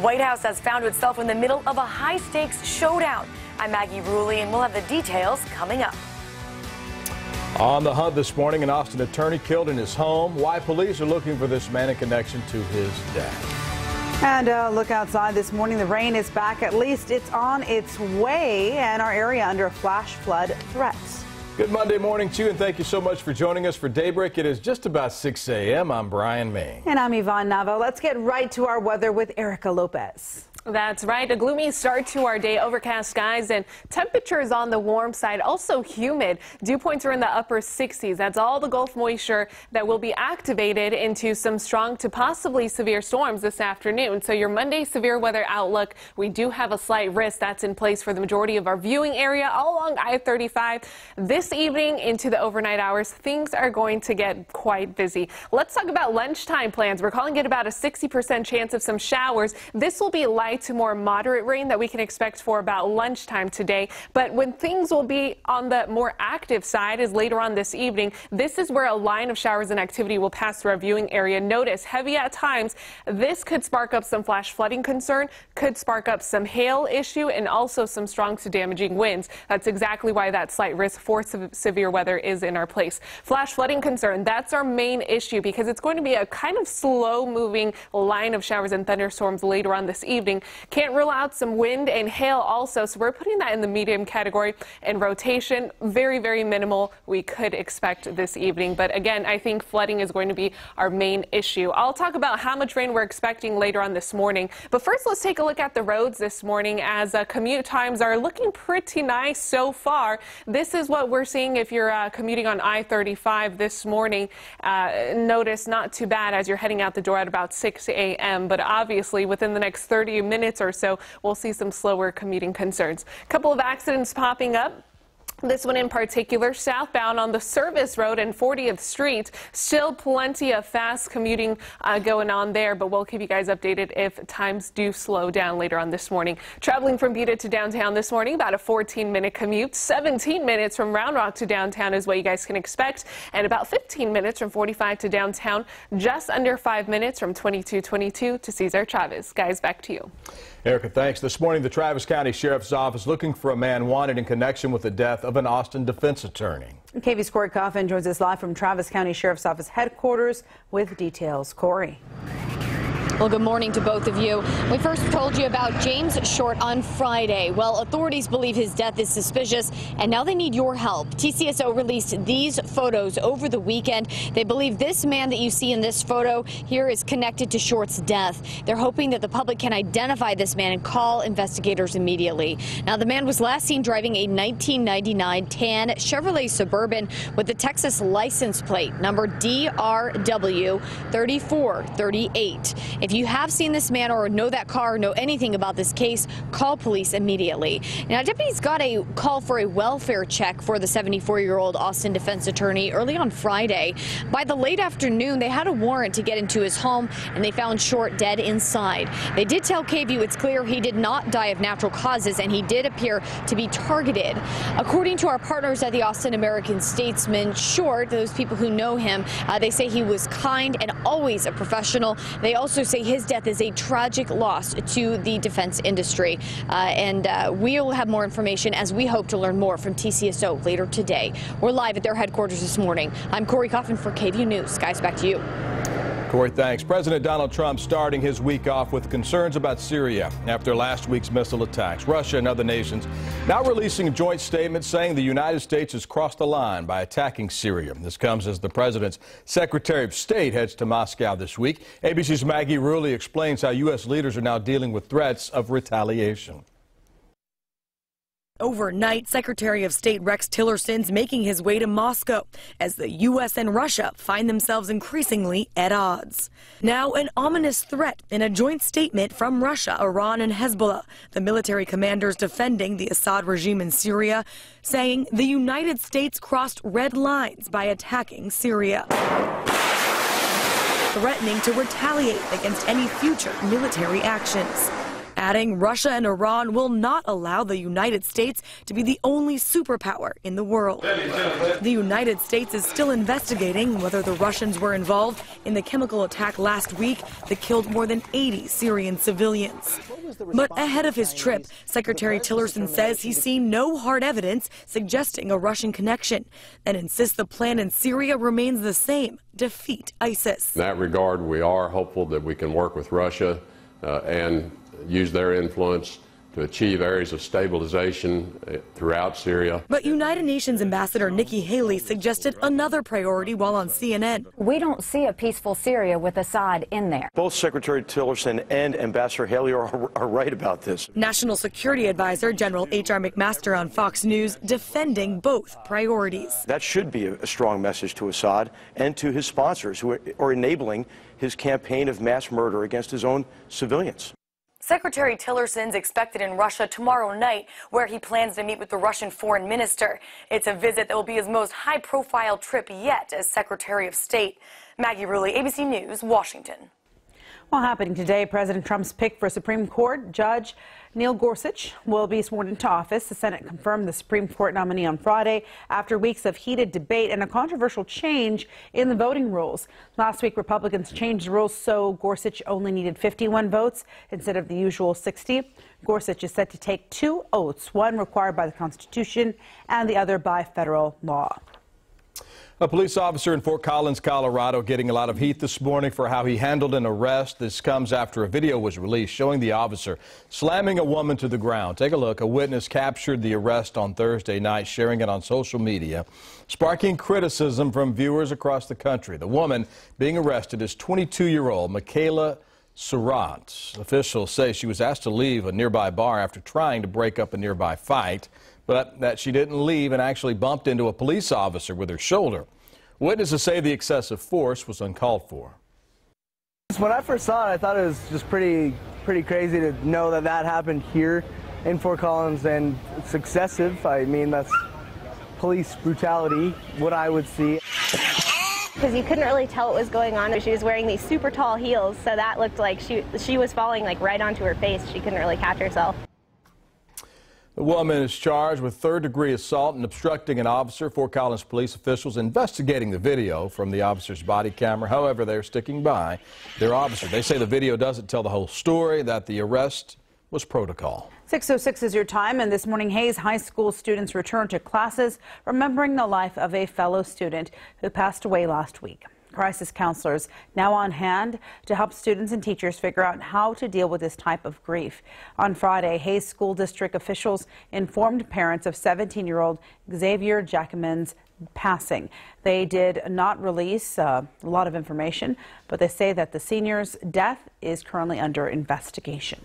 White House has found itself in the middle of a high-stakes showdown. I'm Maggie Rulli, and we'll have the details coming up. On the hunt this morning, an Austin attorney killed in his home. Why police are looking for this man in connection to his death. And look outside this morning. The rain is back. At least it's on its way, and our area under flash flood threats. Good Monday morning to you, and thank you so much for joining us for Daybreak. It is just about 6 a.m. I'm Brian May. And I'm Yvonne Nava. Let's get right to our weather with Erica Lopez. That's right. A gloomy start to our day. Overcast skies and temperatures on the warm side. Also humid. Dew points are in the upper 60s. That's all the Gulf moisture that will be activated into some strong to possibly severe storms this afternoon. So your Monday severe weather outlook, we do have a slight risk that's in place for the majority of our viewing area all along I-35. This evening into the overnight hours, things are going to get quite busy. Let's talk about lunchtime plans. We're calling it about a 60% chance of some showers. This will be light to more moderate rain that we can expect for about lunchtime today. But when things will be on the more active side is later on this evening. This is where a line of showers and activity will pass through our viewing area. Notice heavy at times. This could spark up some flash flooding concern, could spark up some hail issue, and also some strong to damaging winds. That's exactly why that slight risk for severe weather is in our place. Flash flooding concern, that's our main issue because it's going to be a kind of slow moving line of showers and thunderstorms later on this evening. Can't rule out some wind and hail also, so we're putting that in the medium category. And rotation, very, very minimal we could expect this evening. But again, I think flooding is going to be our main issue. I'll talk about how much rain we're expecting later on this morning. But first, let's take a look at the roads this morning as commute times are looking pretty nice so far. This is what we're seeing if you're commuting on I-35 this morning. Notice not too bad as you're heading out the door at about 6 a.m. But obviously, within the next 30 minutes or so, we'll see some slower commuting concerns. A couple of accidents popping up. This one in particular, southbound on the Service Road and 40th Street. Still plenty of fast commuting going on there, but we'll keep you guys updated if times do slow down later on this morning. Traveling from Buda to downtown this morning, about a 14-minute commute. 17 minutes from Round Rock to downtown is what you guys can expect, and about 15 minutes from 45 to downtown. Just under 5 minutes from 2222 to Cesar Chavez. Guys, back to you. Erica, thanks. This morning, the Travis County Sheriff's Office looking for a man wanted in connection with the death of an Austin defense attorney. KVUE's Corey Coffin joins us live from Travis County Sheriff's Office headquarters with details. Corey. Well, good morning to both of you. We first told you about James Short on Friday. Well, authorities believe his death is suspicious, and now they need your help. TCSO released these photos over the weekend. They believe this man that you see in this photo here is connected to Short's death. They're hoping that the public can identify this man and call investigators immediately. Now, the man was last seen driving a 1999 tan Chevrolet Suburban with the Texas license plate number DRW 3438. If you have seen this man or know that car or know anything about this case, call police immediately. Now, deputies got a call for a welfare check for the 74-year-old Austin defense attorney early on Friday. By the late afternoon, they had a warrant to get into his home, and they found Short dead inside. They did tell KVUE it's clear he did not die of natural causes, and he did appear to be targeted. According to our partners at the Austin American-Statesman, Short, those people who know him, they say he was kind and always a professional. They also say his death is a tragic loss to the defense industry. We'll have more information as we hope to learn more from TCSO later today. We're live at their headquarters this morning. I'm Corey Coffin for KVUE News. Guys, back to you. Corey, thanks. President Donald Trump starting his week off with concerns about Syria after last week's missile attacks. Russia and other nations now releasing a joint statement saying the United States has crossed the line by attacking Syria. This comes as the president's Secretary of State heads to Moscow this week. ABC's Maggie Rulli explains how U.S. leaders are now dealing with threats of retaliation. Overnight, Secretary of State Rex Tillerson's making his way to Moscow as the U.S. and Russia find themselves increasingly at odds. Now, an ominous threat in a joint statement from Russia, Iran, and Hezbollah, the military commanders defending the Assad regime in Syria, saying the United States crossed red lines by attacking Syria, threatening to retaliate against any future military actions. adding Russia and Iran will not allow the United States to be the only superpower in the world. The United States is still investigating whether the Russians were involved in the chemical attack last week that killed more than 80 Syrian civilians. But ahead of his trip, Secretary Tillerson says he's seen no hard evidence suggesting a Russian connection and insists the plan in Syria remains the same: defeat ISIS. In that regard, we are hopeful that we can work with Russia and use their influence to achieve areas of stabilization throughout Syria. But United Nations Ambassador Nikki Haley suggested another priority while on CNN. We don't see a peaceful Syria with Assad in there. Both Secretary Tillerson and Ambassador Haley are right about this. National Security Advisor General H.R. McMaster on Fox News defending both priorities. That should be a strong message to Assad and to his sponsors who are enabling his campaign of mass murder against his own civilians. Secretary Tillerson's expected in Russia tomorrow night, where he plans to meet with the Russian foreign minister. It's a visit that will be his most high-profile trip yet as Secretary of State. Maggie Rulli, ABC News, Washington. Well, happening today, President Trump's pick for Supreme Court Judge Neil Gorsuch will be sworn into office. The Senate confirmed the Supreme Court nominee on Friday after weeks of heated debate and a controversial change in the voting rules. Last week, Republicans changed the rules so Gorsuch only needed 51 votes instead of the usual 60. Gorsuch is set to take 2 oaths, one required by the Constitution and the other by federal law. A police officer in Fort Collins, Colorado, getting a lot of heat this morning for how he handled an arrest. This comes after a video was released showing the officer slamming a woman to the ground. Take a look. A witness captured the arrest on Thursday night, sharing it on social media, sparking criticism from viewers across the country. The woman being arrested is 22-year-old Michaela Surratt. Officials say she was asked to leave a nearby bar after trying to break up a nearby fight, but that she didn't leave and actually bumped into a police officer with her shoulder. Witnesses say the excessive force was uncalled for. When I first saw it, I thought it was just pretty crazy to know that that happened here in Fort Collins, and it's excessive. I mean, that's police brutality, what I would see. Because you couldn't really tell what was going on. She was wearing these super tall heels, so that looked like she was falling like right onto her face. She couldn't really catch herself. The woman is charged with third-degree assault and obstructing an officer. Fort Collins police officials investigating the video from the officer's body camera. However, they're sticking by their officer. They say the video doesn't tell the whole story, that the arrest was protocol. 6:06 is your time, and this morning Hayes High School students return to classes, remembering the life of a fellow student who passed away last week. Crisis counselors now on hand to help students and teachers figure out how to deal with this type of grief. On Friday, Hayes School District officials informed parents of 17-year-old Xavier Jackman's passing. They did not release a lot of information, but they say that the senior's death is currently under investigation.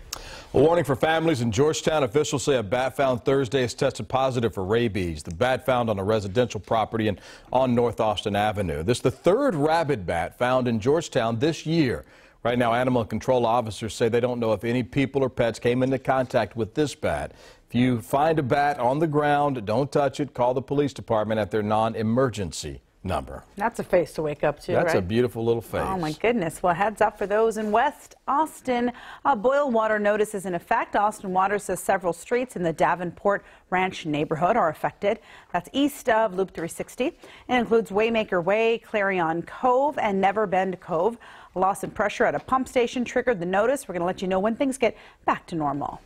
A warning for families in Georgetown. Officials say a bat found Thursday has tested positive for rabies. The bat found on a residential property on North Austin Avenue. This is the third rabid bat found in Georgetown this year. Right now, animal control officers say they don't know if any people or pets came into contact with this bat. If you find a bat on the ground, don't touch it. Call the police department at their non-emergency number. That's a face to wake up to, That's right? a beautiful little face. Oh, my goodness. Well, heads up for those in West Austin. A boil water notice is in effect. Austin Water says several streets in the Davenport Ranch neighborhood are affected. That's east of Loop 360. It includes Waymaker Way, Clarion Cove, and Neverbend Cove. A loss in pressure at a pump station triggered the notice. We're going to let you know when things get back to normal.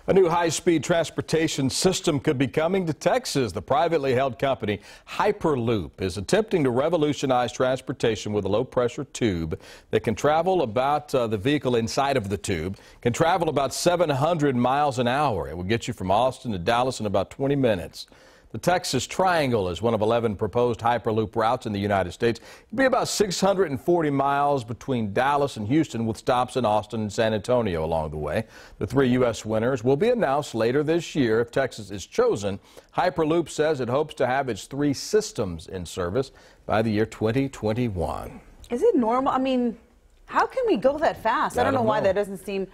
A new high-speed transportation system could be coming to Texas. The privately held company Hyperloop is attempting to revolutionize transportation with a low-pressure tube that can travel about, the vehicle inside of the tube can travel about 700 miles an hour. It will get you from Austin to Dallas in about 20 minutes. The Texas Triangle is one of 11 proposed Hyperloop routes in the United States. It'll be about 640 miles between Dallas and Houston, with stops in Austin and San Antonio along the way. The 3 U.S. winners will be announced later this year if Texas is chosen. Hyperloop says it hopes to have its 3 systems in service by the year 2021. Is it normal? I mean, how can we go that fast? I don't know why that doesn't seem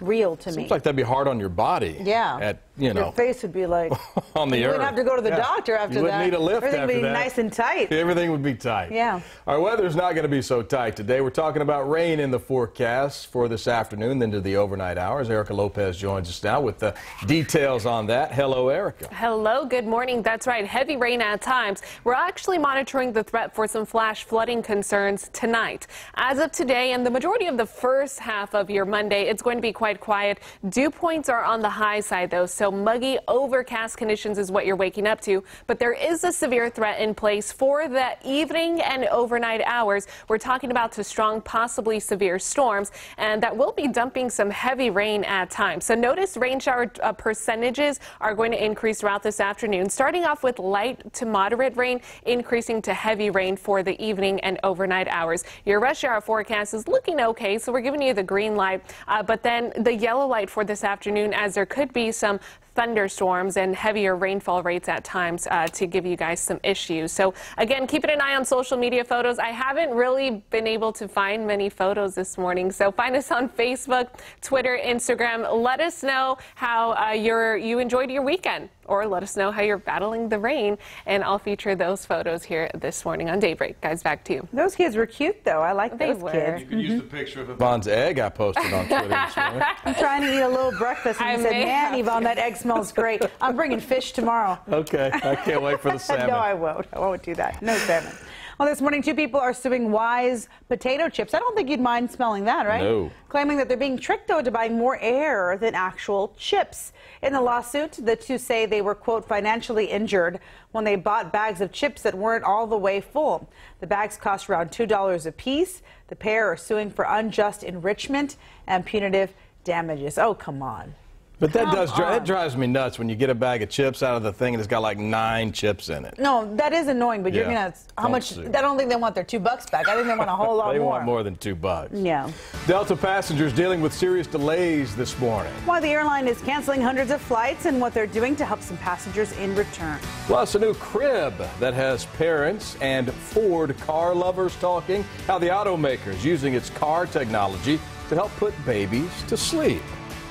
real to me. Seems like that'd be hard on your body. Yeah. Your face would be like on the earth. You wouldn't have to go to the doctor after that. You wouldn't need a lift Everything after would be that. nice and tight. Everything would be tight. Yeah. Our weather's not going to be so tight today. We're talking about rain in the forecast for this afternoon, then to the overnight hours. Erica Lopez joins us now with the details on that. Hello, Erica. Hello, good morning. That's right, heavy rain at times. We're actually monitoring the threat for some flash flooding concerns tonight. As of today and the majority of the first half of your Monday, it's going to be quite quiet. Dew points are on the high side, though, so muggy, overcast conditions is what you're waking up to. But there is a severe threat in place for the evening and overnight hours. We're talking about to strong, possibly severe storms, and that will be dumping some heavy rain at times. So notice rain shower percentages are going to increase throughout this afternoon, starting off with light to moderate rain, increasing to heavy rain for the evening and overnight hours. Your rush hour forecast is looking okay, so we're giving you the green light, but then the yellow light for this afternoon, as there could be some thunderstorms and heavier rainfall rates at times to give you guys some issues. So again, keeping an eye on social media photos. I haven't really been able to find many photos this morning, so find us on Facebook, Twitter, Instagram. Let us know how you enjoyed your weekend, or let us know how you're battling the rain, and I'll feature those photos here this morning on Daybreak. Guys, back to you. Those kids were cute, though. I like those kids. You could use the picture of Yvonne's egg I posted on Twitter this morning. I'm trying to eat a little breakfast, and he said, man, Yvonne, that egg smells great. I'm bringing fish tomorrow. Okay, I can't wait for the salmon. No, I won't. I won't do that. No salmon. Well, this morning, 2 people are suing Wise potato chips. I don't think you'd mind smelling that, right? No. Claiming that they're being tricked, though, into buying more air than actual chips. In the lawsuit, the 2 say they were, quote, financially injured when they bought bags of chips that weren't all the way full. The bags cost around $2 a piece. The pair are suing for unjust enrichment and punitive damages. Oh, come on. But that drives me nuts when you get a bag of chips out of the thing and it's got like 9 chips in it. No, that is annoying, but you're gonna how much? I don't think they want their $2 back. I think they want a whole lot more. They want more than $2. Yeah. Delta passengers dealing with serious delays this morning. Why the airline is canceling hundreds of flights and what they're doing to help some passengers in return. Plus, a new crib that has parents and Ford car lovers talking. How the automaker is using its car technology to help put babies to sleep.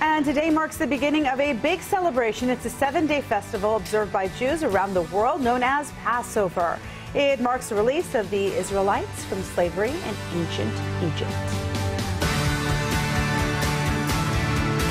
And today marks the beginning of a big celebration. It's a 7-day festival observed by Jews around the world known as Passover. It marks the release of the Israelites from slavery in ancient Egypt.